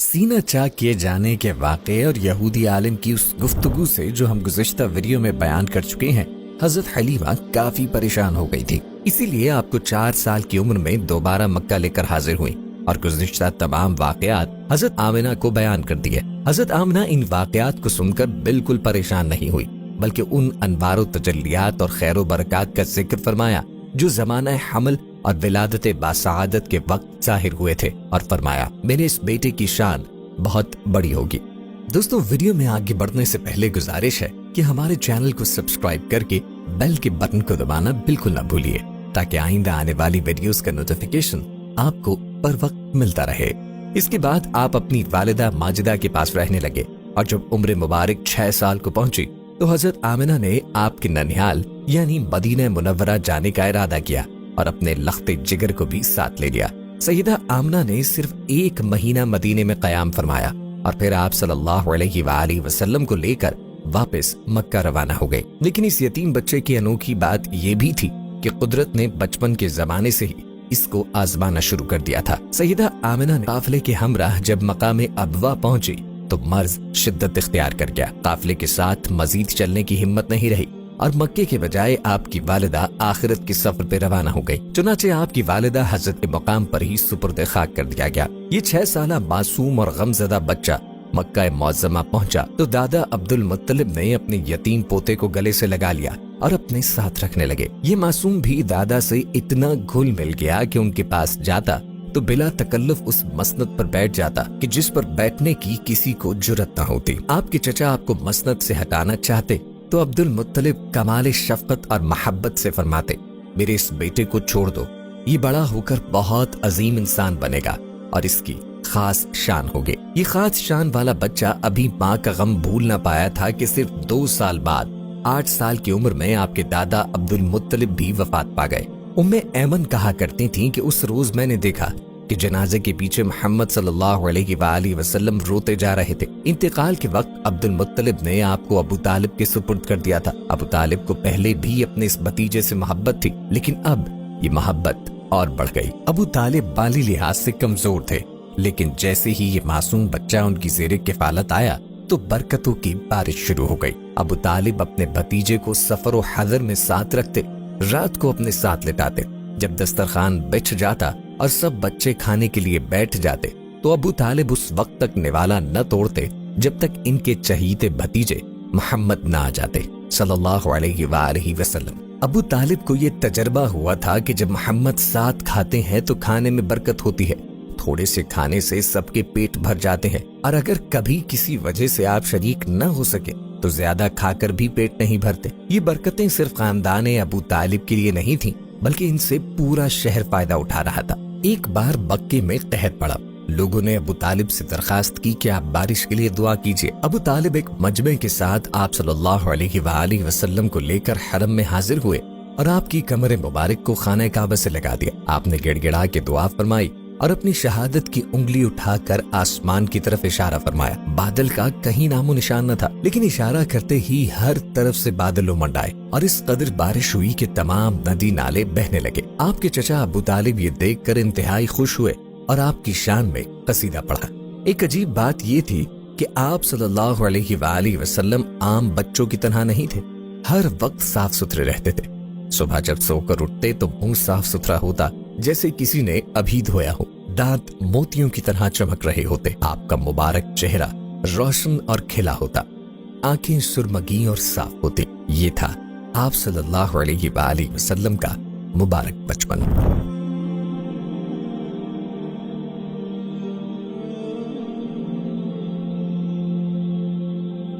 सीना चाक किए जाने के वाक़े और यहूदी आलिम की उस गुफ्तगू से जो हम गुज़िश्ता वीडियो में बयान कर चुके हैं, हजरत हलीमा काफी परेशान हो गई थी। इसीलिए आपको 4 साल की उम्र में दोबारा मक्का लेकर हाजिर हुई और गुज़िश्ता तमाम वाक़यात हजरत आमिना को बयान कर दिए। हजरत आमिना इन वाक़यात को सुनकर बिल्कुल परेशान नहीं हुई, बल्कि उन अनवार तजल्लियात और खैर बरक़ात का जिक्र फरमाया जो ज़माना हमल और विलादत बासआदत के वक्त ज़ाहिर हुए थे, और फरमाया मेरे इस बेटे की शान बहुत बड़ी होगी। दोस्तों, वीडियो में आगे बढ़ने से पहले गुजारिश है कि हमारे चैनल को सब्सक्राइब करके बेल के बटन को दबाना बिल्कुल न भूलिए, ताकि आइंदा आने वाली वीडियोस का नोटिफिकेशन आपको पर वक्त मिलता रहे। इसके बाद आप अपनी वालिदा माजिदा के पास रहने लगे, और जब उम्र मुबारक 6 साल को पहुंची तो हजरत आमिना ने आपके ननिहाल यानी मदीना मुनव्वरा जाने का इरादा किया और अपने लख्ते जिगर को भी साथ ले लिया। सैयदा आमिना ने सिर्फ 1 महीना मदीने में क़याम फरमाया और फिर आप सल्लल्लाहु अलैहि वसल्लम को लेकर वापस मक्का रवाना हो गए। लेकिन इस यतीम बच्चे की अनोखी बात ये भी थी कि कुदरत ने बचपन के जमाने से ही इसको आजमाना शुरू कर दिया था। सैयदा आमिना ने काफिले के हमराह जब मकाम अबवा पहुंची तो मर्ज शिद्दत इख्तियार कर गया। काफिले के साथ मजीद चलने की हिम्मत नहीं रही और मक्के के बजाय आपकी वालिदा आखिरत के सफर पे रवाना हो गई। चुनाचे आपकी वालिदा हजरत के मकाम पर ही सुपुर्द खाक कर दिया गया। ये 6 साला मासूम और गमज़दा बच्चा मक्का मुअज़्ज़मा पहुंचा तो दादा अब्दुल मुत्तलिब ने अपने यतीम पोते को गले से लगा लिया और अपने साथ रखने लगे। ये मासूम भी दादा से इतना घुल मिल गया कि उनके पास जाता तो बिला तकल्लुफ उस मसनद पर बैठ जाता कि जिस पर बैठने की किसी को जुर्रत न होती। आपके चचा आपको मसनद से हटाना चाहते तो अब्दुल मुत्तलिब कमाल शफकत और मोहब्बत से फरमाते, मेरे इस बेटे को छोड़ दो, ये बड़ा होकर बहुत अजीम इंसान बनेगा और इसकी खास शान होगी। ये खास शान वाला बच्चा अभी माँ का गम भूल ना पाया था कि सिर्फ 2 साल बाद 8 साल की उम्र में आपके दादा अब्दुल मुत्तलिब भी वफात पा गए। उम्मे ऐमन कहा करती थीं कि उस रोज मैंने देखा कि जनाजे के पीछे मोहम्मद सल्लल्लाहु अलैहि वसल्लम रोते जा रहे थे। इंतकाल के वक्त अब्दुल मुत्तलिब ने आपको अबू तालिब के सुपुर्द कर दिया था। अबू तालिब को पहले भी अपने इस भतीजे से मोहब्बत थी, लेकिन अब ये मोहब्बत और बढ़ गई। अबू तालिब माली लिहाज से कमजोर थे, लेकिन जैसे ही ये मासूम बच्चा उनकी ज़ेरे किफालत आया तो बरकतों की बारिश शुरू हो गई। अबू तालिब अपने भतीजे को सफर और हज़र में साथ रखते, रात को अपने साथ लेटाते। जब दस्तरखान बिछ जाता और सब बच्चे खाने के लिए बैठ जाते तो अबू तालिब उस वक्त तक निवाला न तोड़ते जब तक इनके चहीते भतीजे मोहम्मद न आ जाते सल्लल्लाहु अलैहि वसल्लम। अबू तालिब को ये तजर्बा हुआ था कि जब मोहम्मद साथ खाते हैं तो खाने में बरकत होती है। थोड़े से खाने से सबके पेट भर जाते हैं, और अगर कभी किसी वजह से आप शरीक न हो सके तो ज्यादा खाकर भी पेट नहीं भरते। ये बरकतें सिर्फ खानदान अबू तालिब के लिए नहीं थी, बल्कि इनसे पूरा शहर फायदा उठा रहा था। एक बार मक्के में कहर पड़ा। लोगों ने अबू तालिब से दरखास्त की कि आप बारिश के लिए दुआ कीजिए। अबू तालिब एक मजमे के साथ आप सल्लल्लाहु अलैहि वसल्लम को लेकर हरम में हाजिर हुए और आपकी कमरे मुबारक को खाने काबा से लगा दिया। आपने गिड़गिड़ा के दुआ फरमाई और अपनी शहादत की उंगली उठाकर आसमान की तरफ इशारा फरमाया। बादल का कहीं नामो निशान न था, लेकिन इशारा करते ही हर तरफ से बादल उमड़ आए और इस कदर बारिश हुई कि तमाम नदी नाले बहने लगे। आपके चचा अबू तालिब ये देखकर इंतहाई खुश हुए और आपकी शान में कसीदा पढ़ा। एक अजीब बात ये थी कि आप सल्लल्लाहु अलैहि वसल्लम आम बच्चों की तरह नहीं थे, हर वक्त साफ सुथरे रहते थे। सुबह जब सोकर उठते तो मुंह साफ सुथरा होता जैसे किसी ने अभी धोया हो। दांत मोतियों की तरह चमक रहे होते। आपका मुबारक चेहरा रोशन और खिला होता, आंखें सुरमगी और साफ होती। ये था आप सल्लल्लाहु अलैहि वसल्लम का मुबारक बचपन।